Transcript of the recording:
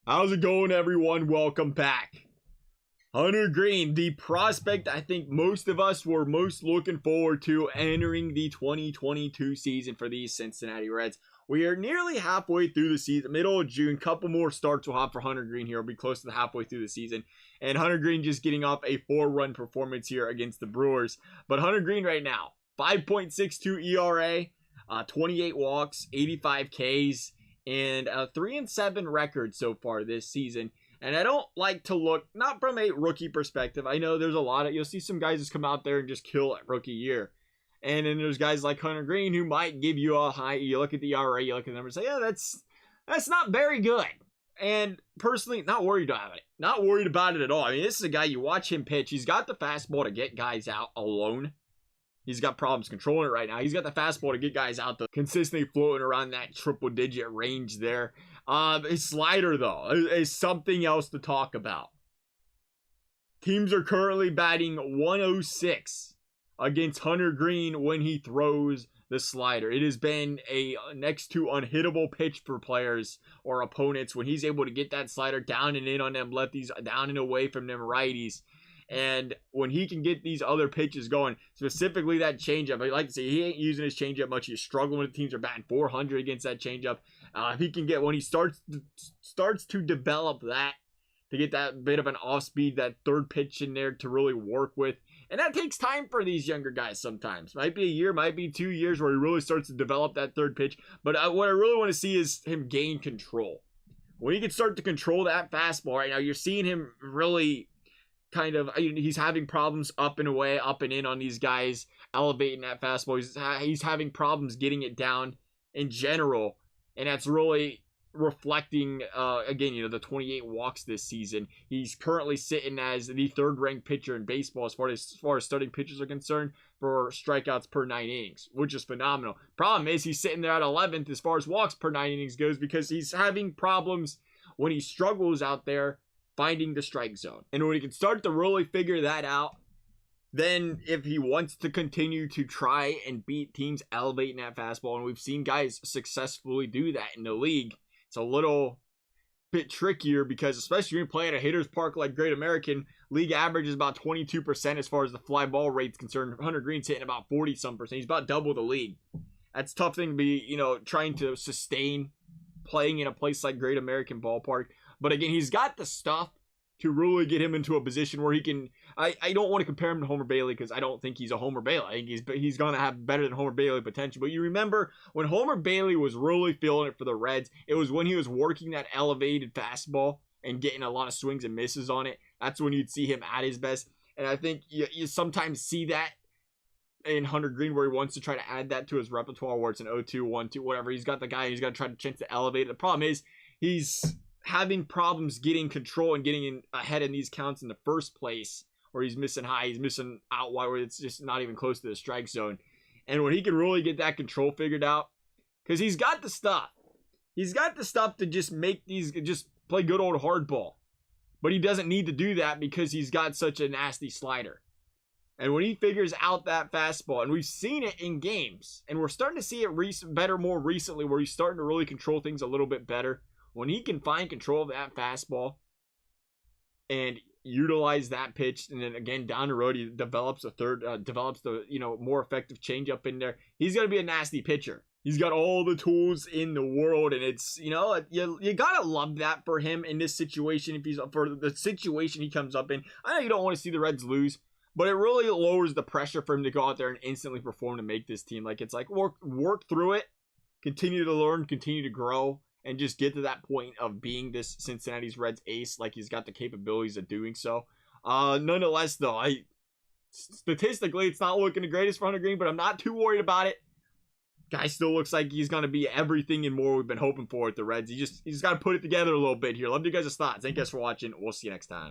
How's it going, everyone? Welcome back. Hunter Greene, the prospect I think most of us were most looking forward to entering the 2022 season for these Cincinnati Reds. We are nearly halfway through the season, middle of June. Couple more starts we'll have for Hunter Greene here. We'll be close to the halfway through the season. And Hunter Greene just getting off a 4-run performance here against the Brewers. But Hunter Greene right now, 5.62 ERA, 28 walks, 85 Ks, and a 3-7 record so far this season. And I don't like to look, not from a rookie perspective. I know there's a lot of, you'll see some guys just come out there and just kill it rookie year. And then there's guys like Hunter Greene who might give you a high, you look at the ERA, you look at the numbers, say, yeah, that's not very good. And personally, not worried about it. Not worried about it at all. I mean, this is a guy, you watch him pitch, he's got the fastball to get guys out alone. He's got problems controlling it right now. He's got the fastball to get guys out, consistently floating around that triple-digit range there. His slider, though, is something else to talk about. Teams are currently batting 106 against Hunter Greene when he throws the slider. It has been a next to unhittable pitch for players or opponents when he's able to get that slider down and in on them lefties, down and away from them righties. And when he can get these other pitches going, specifically that changeup, I like to say he ain't using his changeup much. He's struggling when the teams are batting 400 against that changeup. If he can get, when he starts to develop that, to get that bit of an off speed, that third pitch in there to really work with. And that takes time for these younger guys sometimes. Might be a year, might be 2 years where he really starts to develop that third pitch. But what I really want to see is him gain control. When he can start to control that fastball right now, you're seeing him really kind of, he's having problems up and away, up and in on these guys, elevating that fastball. He's having problems getting it down in general, and that's really reflecting, again, the 28 walks this season. He's currently sitting as the third-ranked pitcher in baseball as far as starting pitchers are concerned for strikeouts per 9 innings, which is phenomenal. Problem is, he's sitting there at 11th as far as walks per 9 innings goes because he's having problems when he struggles out there finding the strike zone. And when he can start to really figure that out, then if he wants to continue to try and beat teams elevating that fastball, and we've seen guys successfully do that in the league, it's a little bit trickier because especially when you play at a hitter's park like Great American, league average is about 22% as far as the fly ball rate's concerned. Hunter Greene's hitting about 40-some%. He's about double the league. That's a tough thing to be, trying to sustain playing in a place like Great American Ballpark. But again, he's got the stuff to really get him into a position where he can, I don't want to compare him to Homer Bailey because I don't think he's a Homer Bailey. I think he's going to have better than Homer Bailey potential. But you remember when Homer Bailey was really feeling it for the Reds, it was when he was working that elevated fastball and getting a lot of swings and misses on it. That's when you'd see him at his best. And I think you sometimes see that in Hunter Greene where he wants to try to add that to his repertoire where it's an 0-2, 1-2, whatever. He's got the guy, he's got to try to chance to elevate it. The problem is he's having problems getting control and getting in ahead in these counts in the first place, where he's missing high, he's missing out wide, where it's just not even close to the strike zone. And when he can really get that control figured out, because he's got the stuff to just make these, just play good old hardball, but he doesn't need to do that because he's got such a nasty slider. And when he figures out that fastball, and we've seen it in games, and we're starting to see it better more recently, where he's starting to really control things a little bit better. When he can find control of that fastball and utilize that pitch, and then again down the road he develops the more effective changeup in there, he's gonna be a nasty pitcher. He's got all the tools in the world, and it's you gotta love that for him in this situation. If he's for the situation he comes up in, I know you don't want to see the Reds lose, but it really lowers the pressure for him to go out there and instantly perform to make this team. Like, it's like work through it, continue to learn, continue to grow, and just get to that point of being this Cincinnati's Reds ace, like he's got the capabilities of doing so. Nonetheless, though, statistically, it's not looking the greatest for Hunter Greene, but I'm not too worried about it. Guy still looks like he's going to be everything and more we've been hoping for at the Reds. He's got to put it together a little bit here. Love you guys' thoughts. Thank you guys for watching. We'll see you next time.